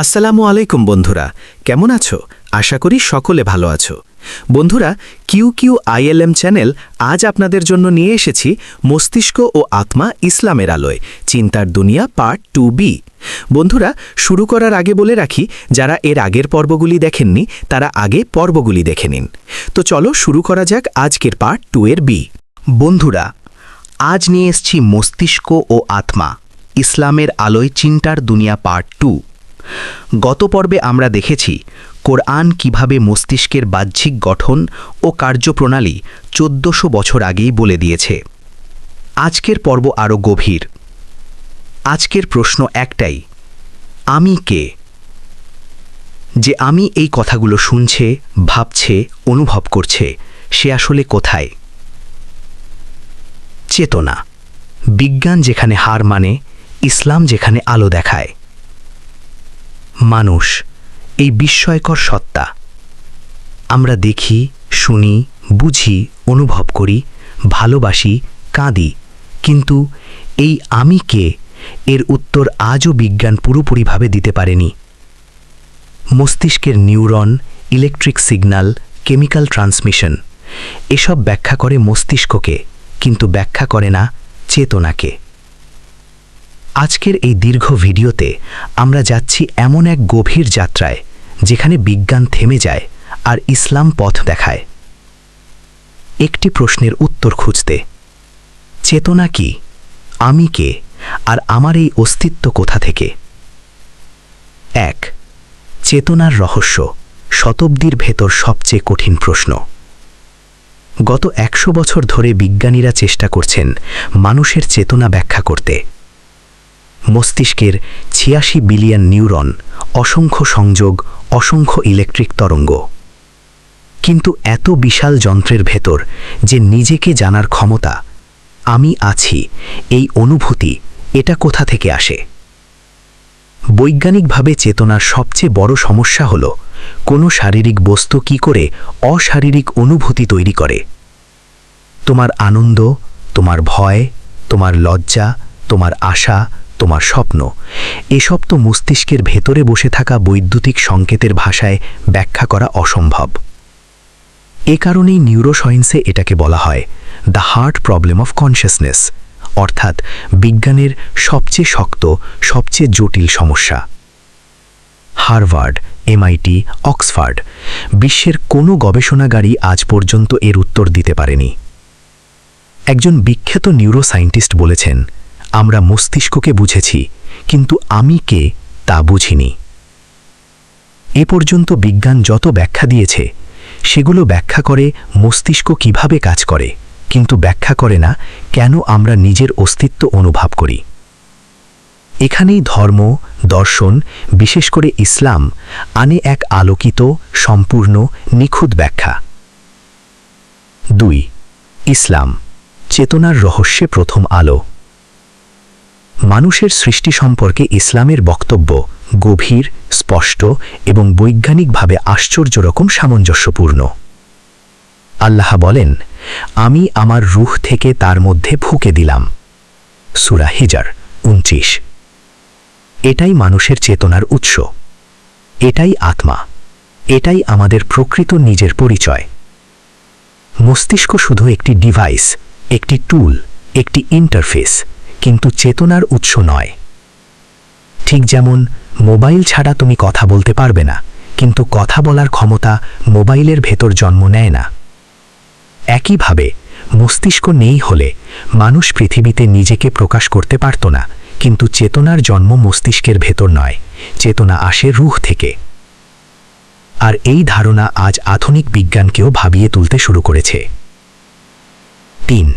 আসসালামু আলাইকুম বন্ধুরা, কেমন আছো? আশা করি সকলে ভালো আছো। বন্ধুরা, QQILM চ্যানেল আজ আপনাদের জন্য নিয়ে এসেছি মস্তিষ্ক ও আত্মা ইসলামের আলোয় চিন্তার দুনিয়া পার্ট 2B। বন্ধুরা, শুরু করার আগে বলে রাখি, যারা এর আগের পর্বগুলি দেখেননি তারা আগে পর্বগুলি দেখে নিন। তো চলো শুরু করা যাক আজকের পার্ট 2 এর B। বন্ধুরা, আজ নিয়ে এসেছি মস্তিষ্ক ও আত্মা ইসলামের আলোয় চিন্তার দুনিয়া পার্ট 2। গত পর্বে আমরা দেখেছি কোরআন কিভাবে মস্তিষ্কের বাহ্যিক গঠন ও কার্যপ্রণালী 1400 বছর আগেই বলে দিয়েছে। আজকের পর্ব আরও গভীর। আজকের প্রশ্ন একটাই, আমি কে? যে আমি এই কথাগুলো শুনছে, ভাবছে, অনুভব করছে, সে আসলে কোথায়? চেতনা। বিজ্ঞান যেখানে হার মানে, ইসলাম যেখানে আলো দেখায়। মানুষ, এই বিস্ময়কর সত্তা। আমরা দেখি, শুনি, বুঝি, অনুভব করি, ভালোবাসি, কাঁদি, কিন্তু এই আমি কে, এর উত্তর আজও বিজ্ঞান পুরোপুরিভাবে দিতে পারেনি। মস্তিষ্কের neuron, electric signal, chemical transmission এসব ব্যাখ্যা করে মস্তিষ্ককে, কিন্তু ব্যাখ্যা করে না চেতনাকে। আজকের এই দীর্ঘ ভিডিওতে আমরা যাচ্ছি এমন এক গভীর যাত্রায় যেখানে বিজ্ঞান থেমে যায় আর ইসলাম পথ দেখায়। একটি প্রশ্নের উত্তর খুঁজতে, চেতনা কি, আমি কে, আর আমার এই অস্তিত্ব কোথা থেকে? 1. চেতনার রহস্য, শতাব্দীর ভেতর সবচেয়ে কঠিন প্রশ্ন। গত 100 বছর ধরে বিজ্ঞানীরা চেষ্টা করছেন মানুষের চেতনা ব্যাখ্যা করতে। মস্তিষ্কের 86 বিলিয়ন নিউরন, অসংখ্য সংযোগ, অসংখ্য ইলেকট্রিক তরঙ্গ। কিন্তু এত বিশাল যন্ত্রের ভেতর যে নিজেকে জানার ক্ষমতা, আমি আছি, এই অনুভূতি, এটা কোথা থেকে আসে? বৈজ্ঞানিকভাবে চেতনার সবচেয়ে বড় সমস্যা হল কোনো শারীরিক বস্তু কি করে অশারীরিক অনুভূতি তৈরি করে। তোমার আনন্দ, তোমার ভয়, তোমার লজ্জা, তোমার আশা, তোমার স্বপ্ন, এসব তো মস্তিষ্কের ভেতরে বসে থাকা বৈদ্যুতিক সংকেতের ভাষায় ব্যাখ্যা করা অসম্ভব। এ কারণেই নিউরোসায়েন্সে এটাকে বলা হয় the heart problem of consciousness, অর্থাৎ বিজ্ঞানের সবচেয়ে শক্ত, সবচেয়ে জটিল সমস্যা। হার্ভার্ড, MIT, অক্সফোর্ড, বিশ্বের কোনো গবেষণাগারই আজ পর্যন্ত এর উত্তর দিতে পারেনি। একজন বিখ্যাত নিউরোসায়েন্টিস্ট বলেছেন, আমরা মস্তিষ্ককে বুঝেছি, কিন্তু আমি কে তা বুঝিনি। এ পর্যন্ত বিজ্ঞান যত ব্যাখ্যা দিয়েছে সেগুলো ব্যাখ্যা করে মস্তিষ্ক কিভাবে কাজ করে, কিন্তু ব্যাখ্যা করে না কেন আমরা নিজের অস্তিত্ব অনুভব করি। এখানেই ধর্ম, দর্শন, বিশেষ করে ইসলাম আনে এক আলোকিত, সম্পূর্ণ, নিখুঁত ব্যাখ্যা। 2. ইসলাম, চেতনার রহস্যে প্রথম আলো। মানুষের সৃষ্টি সম্পর্কে ইসলামের বক্তব্য গভীর, স্পষ্ট এবং বৈজ্ঞানিকভাবে আশ্চর্য রকম সামঞ্জস্যপূর্ণ। আল্লাহ বলেন, আমি আমার রূহ থেকে তার মধ্যে ফুঁকে দিলাম। সূরা হিজর 29। এটাই মানুষের চেতনার উৎস, এটাই আত্মা, এটাই আমাদের প্রকৃত নিজের পরিচয়। মস্তিষ্ক শুধু একটি ডিভাইস, একটি টুল, একটি ইন্টারফেস, কিন্তু চেতনার উৎস নয়। ঠিক যেমন মোবাইল ছাড়া তুমি কথা বলতে পারবে না, কিন্তু কথা বলার ক্ষমতা মোবাইলের ভেতর জন্ম নেয় না। একইভাবে মস্তিষ্ক নেই হলে মানুষ পৃথিবীতে নিজেকে প্রকাশ করতে পারত না, কিন্তু চেতনার জন্ম মস্তিষ্কের ভেতর নয়, চেতনা আসে রূহ থেকে। আর এই ধারণা আজ আধুনিক বিজ্ঞানকেও ভাবিয়ে তুলতে শুরু করেছে। 3.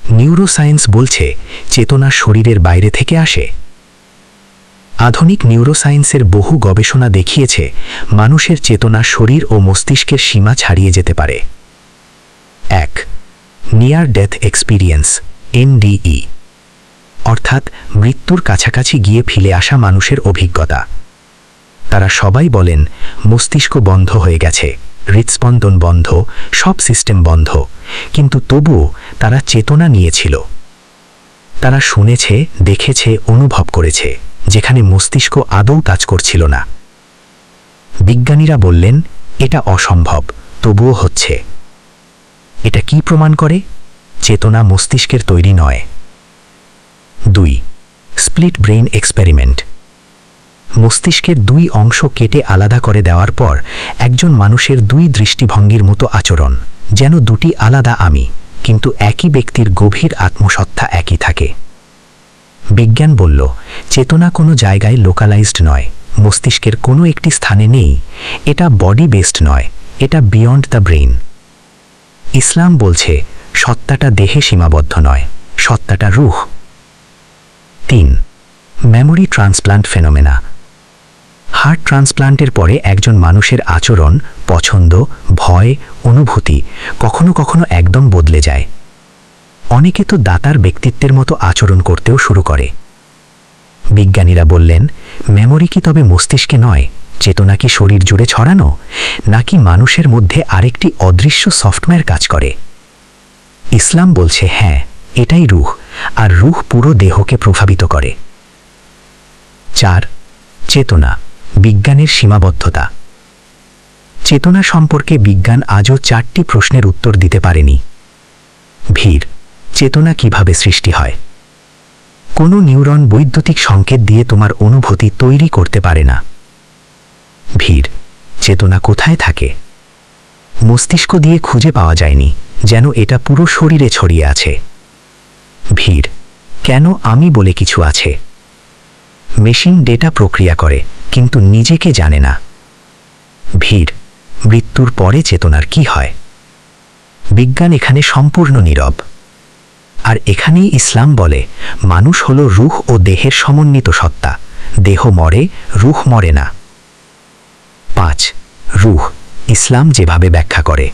নিউরোসায়েন্স বলছে চেতনা শরীরের বাইরে থেকে আসে। আধুনিক নিউরোসায়েন্সের বহু গবেষণা দেখিয়েছে মানুষের চেতনা শরীর ও মস্তিষ্কের সীমা ছাড়িয়ে যেতে পারে। 1. নিয়ার ডেথ এক্সপিরিয়েন্স, NDE, অর্থাৎ মৃত্যুর কাছাকাছি গিয়ে ফিরে আসা মানুষের অভিজ্ঞতা। তারা সবাই বলেন মস্তিষ্ক বন্ধ হয়ে গেছে, হৃৎস্পন্দন বন্ধ, সব সিস্টেম বন্ধ, কিন্তু তবুও তারা চেতনা নিয়েছিল। তারা শুনেছে, দেখেছে, অনুভব করেছে, যেখানে মস্তিষ্ক আদৌ কাজ করছিল না। বিজ্ঞানীরা বললেন এটা অসম্ভব, তবুও হচ্ছে। এটা কি প্রমাণ করে? চেতনা মস্তিষ্কের তৈরি নয়। 2. Split brain experiment. মস্তিষ্কের 2 অংশ কেটে আলাদা করে দেওয়ার পর একজন মানুষের 2 দৃষ্টিভঙ্গির মতো আচরণ, যেন 2টি আলাদা আমি, কিন্তু একই ব্যক্তির গভীর আত্মসত্তা একই থাকে। বিজ্ঞান বলল চেতনা কোনো জায়গায় লোকালাইজড নয়, মস্তিষ্কের কোনো একটি স্থানে নেই, এটা বডি বেসড নয়, এটা বিয়ন্ড দ্য ব্রেইন। ইসলাম বলছে সত্তাটা দেহে সীমাবদ্ধ নয়, সত্তাটা রূহ। 3. Memory transplant phenomena. হার্ট ট্রান্সপ্লান্টের পরে একজন মানুষের আচরণ, পছন্দ, ভয়, অনুভূতি কখনো কখনো একদম বদলে যায়। অনেকে তো দাতার ব্যক্তিত্বের মতো আচরণ করতেও শুরু করে। বিজ্ঞানীরা বললেন মেমোরি কি তবে মস্তিষ্কে নয়, চেতনা কি শরীর জুড়ে ছড়ানো, নাকি মানুষের মধ্যে আরেকটি অদৃশ্য সফটওয়্যার কাজ করে? ইসলাম বলছে হ্যাঁ, এটাই রূহ, আর রূহ পুরো দেহকে প্রভাবিত করে। 4. চেতনা, বিজ্ঞানের সীমাবদ্ধতা। চেতনা সম্পর্কে বিজ্ঞান আজও 4টি প্রশ্নের উত্তর দিতে পারেনি। ভিড়, চেতনা কিভাবে সৃষ্টি হয়? কোনো নিউরন বৈদ্যুতিক সংকেত দিয়ে তোমার অনুভূতি তৈরি করতে পারে না। ভিড়, চেতনা কোথায় থাকে? মস্তিষ্ক দিয়ে খুঁজে পাওয়া যায়নি, যেন এটা পুরো শরীরে ছড়িয়ে আছে। ভিড়, কেন আমি বলে কিছু আছে? মেশিন ডেটা প্রক্রিয়া করে, কিন্তু নিজেকে জানে না। ভিড়, মৃত্যুর পরে চেতনার কি হয়? বিজ্ঞান এখানে সম্পূর্ণ নীরব। আর এখানেই ইসলাম বলে মানুষ হলো রূহ ও দেহের সমন্বিত সত্তা, দেহ মরে, রূহ মরে না। 5. রূহ, ইসলাম যেভাবে ব্যাখ্যা করে।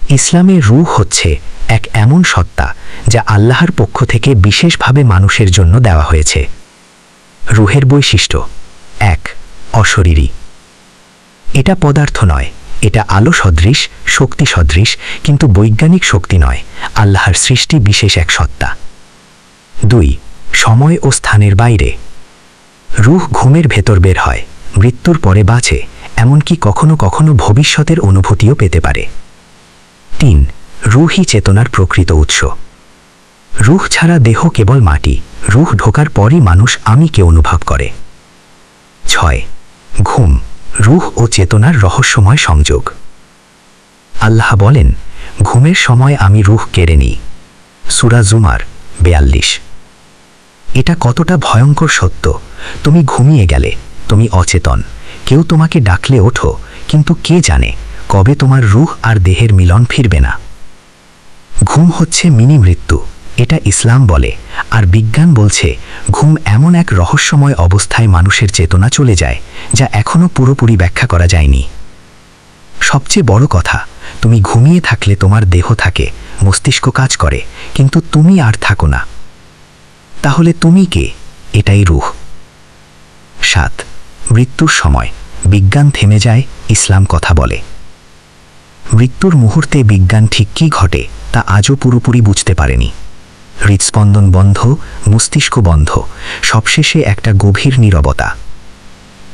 ইসলামে রূহ হচ্ছে এক এমন সত্তা যা আল্লাহর পক্ষ থেকে বিশেষভাবে মানুষের জন্য দেওয়া হয়েছে। রূহের বৈশিষ্ট্য: 1. অশরীরী। এটা পদার্থ নয়, এটা আলো সদৃশ, শক্তি সদৃশ, কিন্তু বৈজ্ঞানিক শক্তি নয়, আল্লাহর সৃষ্টি বিশেষ এক সত্তা। 2. সময় ও স্থানের বাইরে। রূহ ঘুমের ভেতর বের হয়, মৃত্যুর পরে বাঁচে, এমনকি কখনো কখনো ভবিষ্যতের অনুভূতিও পেতে পারে। 3. রূহই চেতনার প্রকৃত উৎস। রূহ ছাড়া দেহ কেবল মাটি, রূহ ঢোকার পরই মানুষ আমিকে অনুভব করে। 6. ঘুম, রূহ ও চেতনার রহস্যময় সংযোগ। আল্লাহ বলেন ঘুমের সময় আমি রূহ কেড়ে নিই। সূরা জুমার 42। এটা কতটা ভয়ঙ্কর সত্য! তুমি ঘুমিয়ে গেলে, তুমি অচেতন, কেউ তোমাকে ডাকলে ওঠো, কিন্তু কে জানে কবে তোমার রূহ আর দেহের মিলন ফিরবে না। ঘুম হচ্ছে মিনি মৃত্যু, এটা ইসলাম বলে। আর বিজ্ঞান বলছে ঘুম এমন এক রহস্যময় অবস্থায় মানুষের চেতনা চলে যায় যা এখনো পুরোপুরি ব্যাখ্যা করা যায়নি। সবচেয়ে বড় কথা, তুমি ঘুমিয়ে থাকলে তোমার দেহ থাকে, মস্তিষ্ক কাজ করে, কিন্তু তুমি আর থাকো না। তাহলে তুমি কে? এটাই রূহ। 7. মৃত্যুর সময়, বিজ্ঞান থেমে যায়, ইসলাম কথা বলে। মৃত্যুর মুহূর্তে বিজ্ঞান ঠিক কী ঘটে তা আজও পুরোপুরি বুঝতে পারেনি। হৃদস্পন্দন বন্ধ, মস্তিষ্ক বন্ধ, সবশেষে একটা গভীর নীরবতা।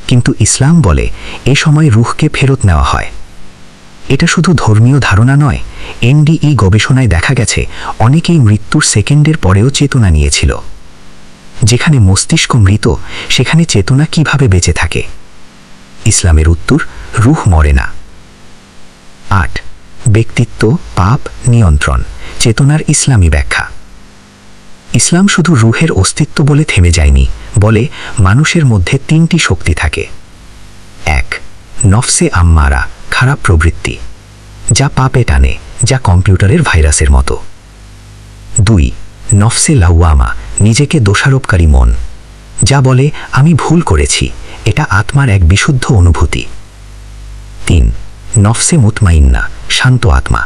কিন্তু ইসলাম বলে এ সময় রূহকে ফেরত নেওয়া হয়। এটা শুধু ধর্মীয় ধারণা নয়, এনডিই গবেষণায় দেখা গেছে অনেকেই মৃত্যুর সেকেন্ডের পরেও চেতনা নিয়েছিল। যেখানে মস্তিষ্ক মৃত, সেখানে চেতনা কিভাবে বেঁচে থাকে? ইসলামের উত্তর, রূহ মরে না। 8. ব্যক্তিত্ব, পাপ, নিয়ন্ত্রণ, চেতনার ইসলামী ব্যাখ্যা। ইসলাম শুধু রূহের অস্তিত্ব বলে থেমে যায়নি, বলে মানুষের মধ্যে 3টি শক্তি থাকে। 1. নফসে আম্মারা, খারাপ প্রবৃত্তি, যা পাপে টানে, যা কম্পিউটারের ভাইরাসের মতো। 2. নফসে লাওয়ামা, নিজেকে দোষারোপকারী মন, যা বলে আমি ভুল করেছি, এটা আত্মার এক বিশুদ্ধ অনুভূতি। 3. নফসে মুতমাইন্না, শান্ত আত্মা,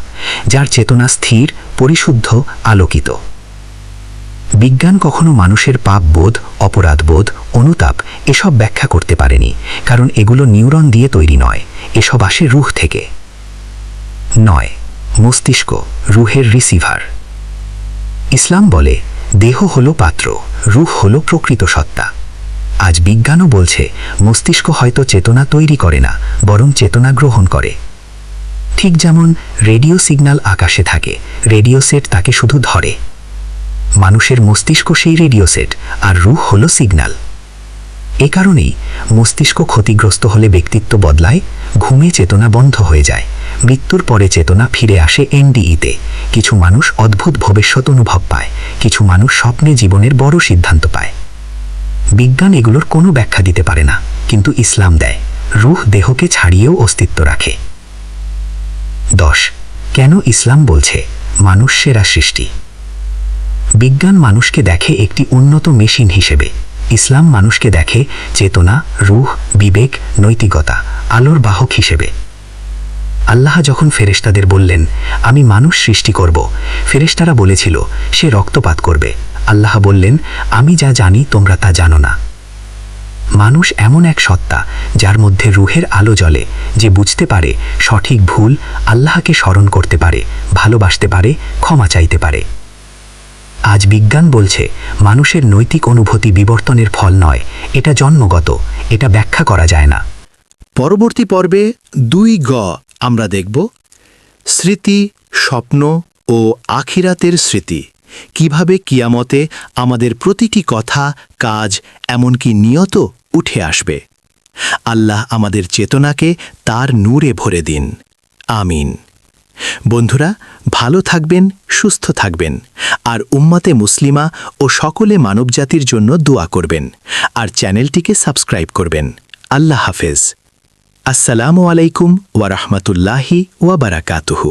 যার চেতনা স্থির, পরিশুদ্ধ, আলোকিত। বিজ্ঞান কখনো মানুষের পাপবোধ, অপরাধবোধ, অনুতাপ এসব ব্যাখ্যা করতে পারেনি, কারণ এগুলো নিউরন দিয়ে তৈরি নয়, এসব আসে রূহ থেকে। 9. মস্তিষ্ক, রূহের রিসিভার। ইসলাম বলে দেহ হলো পাত্র, রূহ হলো প্রকৃত সত্তা। আজ বিজ্ঞানও বলছে মস্তিষ্ক হয়তো চেতনা তৈরি করে না, বরং চেতনা গ্রহণ করে। ঠিক যেমন রেডিও সিগন্যাল আকাশে থাকে, রেডিও সেট তাকে শুধু ধরে। মানুষের মস্তিষ্ক সেই রেডিও সেট, আর রূহ হলো সিগন্যাল। এ কারণেই মস্তিষ্ক ক্ষতিগ্রস্ত হলে ব্যক্তিত্ব বদলায়, ঘুমে চেতনা বন্ধ হয়ে যায়, মৃত্যুর পরে চেতনা ফিরে আসে এনডিইতে। কিছু মানুষ অদ্ভুত ভবিষ্যৎ অনুভব পায়, কিছু মানুষ স্বপ্নে জীবনের বড় সিদ্ধান্ত পায়। বিজ্ঞান এগুলোর কোনো ব্যাখ্যা দিতে পারে না, কিন্তু ইসলাম দেয়। রূহ দেহকে ছাড়িয়েও অস্তিত্ব রাখে। 10. কেন ইসলাম বলছে মানুষ সেরা সৃষ্টি? বিজ্ঞান মানুষকে দেখে একটি উন্নত মেশিন হিসেবে, ইসলাম মানুষকে দেখে চেতনা, রূহ, বিবেক, নৈতিকতা, আলোর বাহক হিসেবে। আল্লাহ যখন ফেরেশতাদের বললেন, আমি মানুষ সৃষ্টি করব, ফেরেশতারা বলেছিল সে রক্তপাত করবে। আল্লাহ বললেন, আমি যা জানি তোমরা তা জানো না। মানুষ এমন এক সত্তা যার মধ্যে রূহের আলো জ্বলে, যে বুঝতে পারে সঠিক ভুল, আল্লাহকে স্মরণ করতে পারে, ভালোবাসতে পারে, ক্ষমা চাইতে পারে। আজ বিজ্ঞান বলছে মানুষের নৈতিক অনুভূতি বিবর্তনের ফল নয়, এটা জন্মগত, এটা ব্যাখ্যা করা যায় না। পরবর্তী পর্বে 2 আমরা দেখব স্মৃতি, স্বপ্ন ও আখিরাতের স্মৃতি, কিভাবে কিয়ামতে আমাদের প্রতিটি কথা, কাজ, এমনকি নিয়ত উঠে আসবে। আল্লাহ আমাদের চেতনাকে তার নূরে ভরে দিন। আমিন। বন্ধুরা, ভালো থাকবেন, সুস্থ থাকবেন, আর উম্মতে মুসলিমা ও সকলে মানবজাতির জন্য দোয়া করবেন, আর চ্যানেলটিকে সাবস্ক্রাইব করবেন। আল্লাহ হাফেজ। আসসালামু আলাইকুম ওয়া রাহমাতুল্লাহি ওয়া বারাকাতুহু।